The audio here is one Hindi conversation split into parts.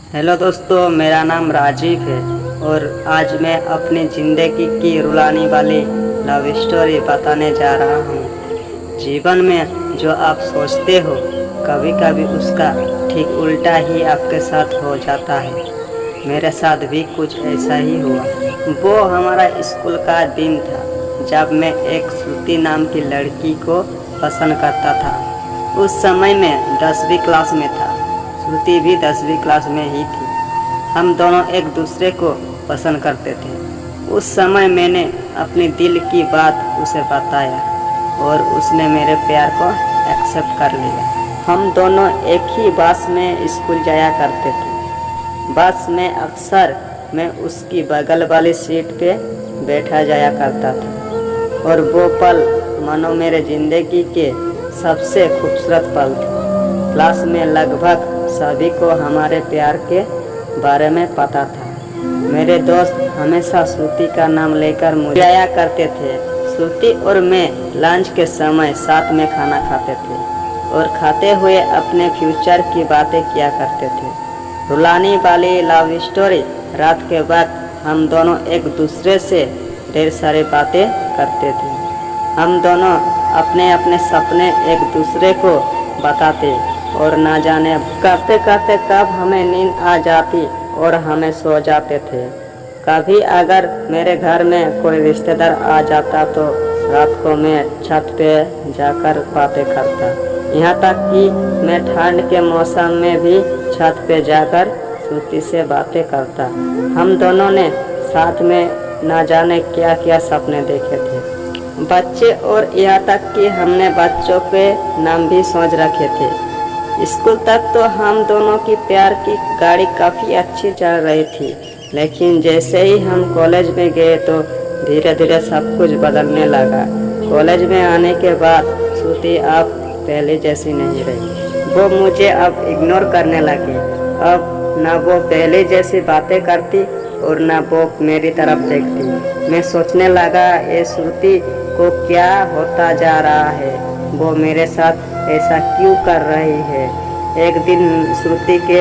हेलो दोस्तों, मेरा नाम राजीव है और आज मैं अपनी ज़िंदगी की रुलाने वाली लव स्टोरी बताने जा रहा हूँ। जीवन में जो आप सोचते हो कभी कभी उसका ठीक उल्टा ही आपके साथ हो जाता है। मेरे साथ भी कुछ ऐसा ही हुआ। वो हमारा स्कूल का दिन था जब मैं एक श्रुति नाम की लड़की को पसंद करता था। उस समय मैं 10वीं क्लास में था। श्रुति भी 10वीं क्लास में ही थी। हम दोनों एक दूसरे को पसंद करते थे। उस समय मैंने अपने दिल की बात उसे बताया और उसने मेरे प्यार को एक्सेप्ट कर लिया। हम दोनों एक ही बस में स्कूल जाया करते थे। बस में अक्सर मैं उसकी बगल वाली सीट पे बैठा जाया करता था और वो पल मानो मेरे ज़िंदगी के सबसे खूबसूरत पल थे। क्लास में लगभग सभी को हमारे प्यार के बारे में पता था। मेरे दोस्त हमेशा श्रुति का नाम लेकर मुझे आया करते थे। श्रुति और मैं लंच के समय साथ में खाना खाते थे और खाते हुए अपने फ्यूचर की बातें किया करते थे। रुलाने वाली लव स्टोरी। रात के वक्त हम दोनों एक दूसरे से ढेर सारी बातें करते थे। हम दोनों अपने अपने सपने एक दूसरे को बताते और ना जाने करते करते कब हमें नींद आ जाती और हमें सो जाते थे। कभी अगर मेरे घर में कोई रिश्तेदार आ जाता तो रात को मैं छत पे जाकर बातें करता। यहाँ तक कि मैं ठंड के मौसम में भी छत पे जाकर श्रुति से बातें करता। हम दोनों ने साथ में ना जाने क्या क्या सपने देखे थे। बच्चे और यहाँ तक कि हमने बच्चों के नाम भी सोच रखे थे। स्कूल तक तो हम दोनों की प्यार की गाड़ी काफ़ी अच्छी चल रही थी, लेकिन जैसे ही हम कॉलेज में गए तो धीरे धीरे सब कुछ बदलने लगा। कॉलेज में आने के बाद श्रुति अब पहले जैसी नहीं रही। वो मुझे अब इग्नोर करने लगी। अब ना वो पहले जैसी बातें करती और ना वो मेरी तरफ देखती। मैं सोचने लगा ये श्रुति को क्या होता जा रहा है, वो मेरे साथ ऐसा क्यों कर रही है। एक दिन श्रुति के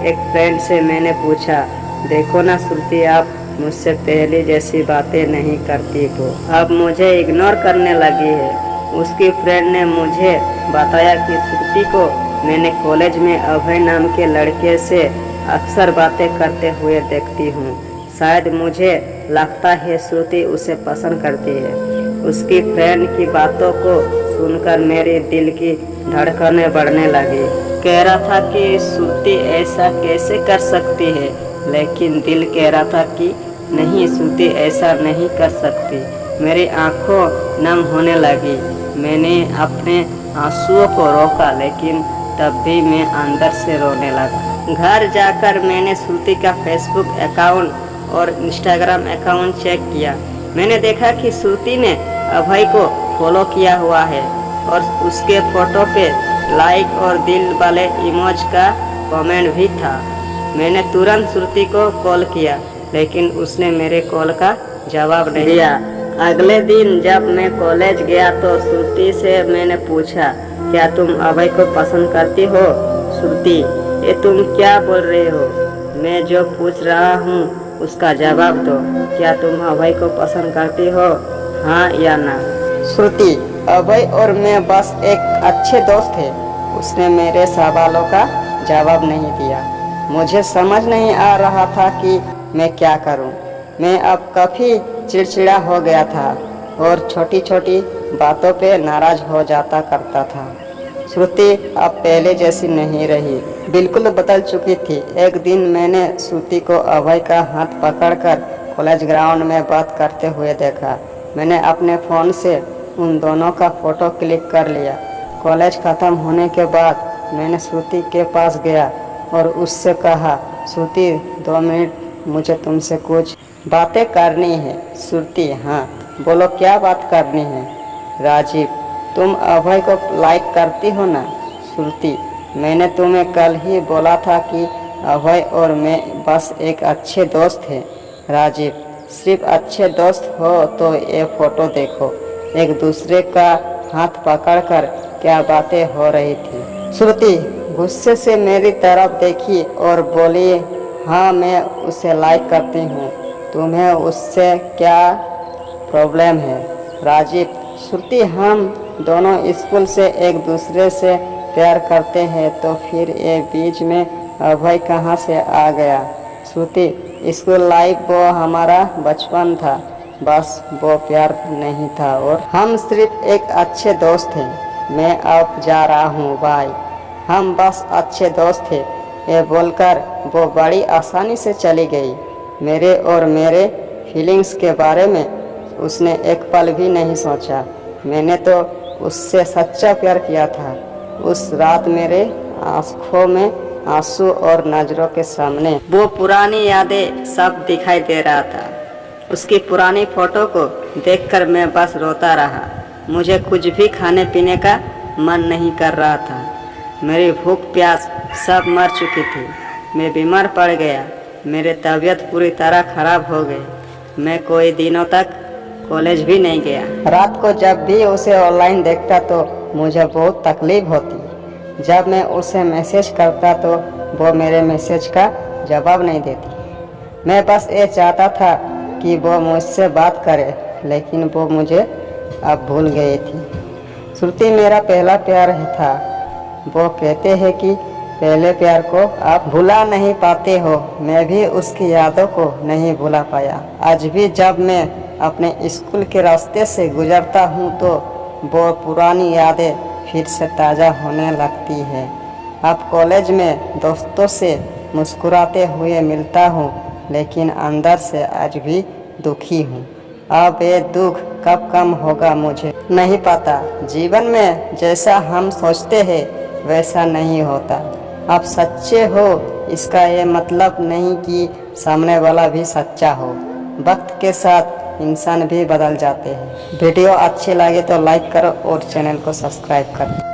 एक फ्रेंड से मैंने पूछा, देखो ना श्रुति, आप मुझसे पहले जैसी बातें नहीं करती हो, अब मुझे इग्नोर करने लगी है। उसकी फ्रेंड ने मुझे बताया कि श्रुति को मैंने कॉलेज में अभय नाम के लड़के से अक्सर बातें करते हुए देखती हूँ। शायद मुझे लगता है श्रुति उसे पसंद करती है। उसकी फ्रेंड की बातों को सुनकर मेरे दिल की धड़कनें बढ़ने लगी। कह रहा था कि श्रुति ऐसा कैसे कर सकती है, लेकिन दिल कह रहा था कि नहीं, श्रुति ऐसा नहीं कर सकती। मेरी आंखों नम होने लगी। मैंने अपने आंसुओं को रोका, लेकिन तब भी मैं अंदर से रोने लगा। घर जाकर मैंने श्रुति का फेसबुक अकाउंट और इंस्टाग्राम अकाउंट चेक किया। मैंने देखा कि श्रुति ने अभय को फॉलो किया हुआ है और उसके फोटो पे लाइक और दिल वाले इमोज का कमेंट भी था। मैंने तुरंत श्रुति को कॉल किया, लेकिन उसने मेरे कॉल का जवाब नहीं दिया। अगले दिन जब मैं कॉलेज गया तो श्रुति से मैंने पूछा, क्या तुम अभय को पसंद करती हो? श्रुति, ये तुम क्या बोल रहे हो? मैं जो पूछ रहा हूँ उसका जवाब दो। क्या तुम अभय को पसंद करती हो, हाँ या ना? श्रुति, अभय और मैं बस एक अच्छे दोस्त थे। उसने मेरे सवालों का जवाब नहीं दिया। मुझे समझ नहीं आ रहा था कि मैं क्या करूं। मैं अब काफ़ी चिड़चिड़ा हो गया था और छोटी छोटी बातों पे नाराज़ हो जाता करता था। श्रुति अब पहले जैसी नहीं रही, बिल्कुल बदल चुकी थी। एक दिन मैंने श्रुति को अभय का हाथ पकड़कर कॉलेज ग्राउंड में बात करते हुए देखा। मैंने अपने फ़ोन से उन दोनों का फ़ोटो क्लिक कर लिया। कॉलेज ख़त्म होने के बाद मैंने श्रुति के पास गया और उससे कहा, श्रुति 2 मिनट मुझे तुमसे कुछ बातें करनी है। श्रुति, हाँ बोलो, क्या बात करनी है? राजीव, तुम अभय को लाइक करती हो ना? श्रुति, मैंने तुम्हें कल ही बोला था कि अभय और मैं बस एक अच्छे दोस्त हैं। राजीव, सिर्फ अच्छे दोस्त हो तो ये फ़ोटो देखो। एक दूसरे का हाथ पकड़कर क्या बातें हो रही थी। श्रुति, गुस्से से मेरी तरफ देखी और बोली, हाँ मैं उसे लाइक करती हूँ, तुम्हें उससे क्या प्रॉब्लम है? राजीव, श्रुति हम दोनों स्कूल से एक दूसरे से प्यार करते हैं, तो फिर ये बीच में अभय कहाँ से आ गया? श्रुति, स्कूल लाइफ वो हमारा बचपन था, बस वो प्यार नहीं था और हम सिर्फ एक अच्छे दोस्त थे। मैं अब जा रहा हूँ, बाय। हम बस अच्छे दोस्त थे, ये बोलकर वो बड़ी आसानी से चली गई। मेरे और मेरे फीलिंग्स के बारे में उसने एक पल भी नहीं सोचा। मैंने तो उससे सच्चा प्यार किया था। उस रात मेरे आँखों में आंसू और नज़रों के सामने वो पुरानी यादें सब दिखाई दे रहा था। उसकी पुरानी फ़ोटो को देखकर मैं बस रोता रहा। मुझे कुछ भी खाने पीने का मन नहीं कर रहा था। मेरी भूख प्यास सब मर चुकी थी। मैं बीमार पड़ गया। मेरी तबीयत पूरी तरह ख़राब हो गई। मैं कोई दिनों तक कॉलेज भी नहीं गया। रात को जब भी उसे ऑनलाइन देखता तो मुझे बहुत तकलीफ़ होती। जब मैं उसे मैसेज करता तो वो मेरे मैसेज का जवाब नहीं देती। मैं बस ये चाहता था कि वो मुझसे बात करे, लेकिन वो मुझे अब भूल गई थी। श्रुति मेरा पहला प्यार था। वो कहते हैं कि पहले प्यार को आप भुला नहीं पाते हो। मैं भी उसकी यादों को नहीं भुला पाया। आज भी जब मैं अपने स्कूल के रास्ते से गुजरता हूँ तो वो पुरानी यादें फिर से ताज़ा होने लगती है। अब कॉलेज में दोस्तों से मुस्कुराते हुए मिलता हूँ, लेकिन अंदर से आज भी दुखी हूँ। अब ये दुख कब कम होगा मुझे नहीं पता। जीवन में जैसा हम सोचते हैं वैसा नहीं होता। आप सच्चे हो इसका ये मतलब नहीं कि सामने वाला भी सच्चा हो। वक्त के साथ इंसान भी बदल जाते हैं। वीडियो अच्छी लगे तो लाइक करो और चैनल को सब्सक्राइब करो।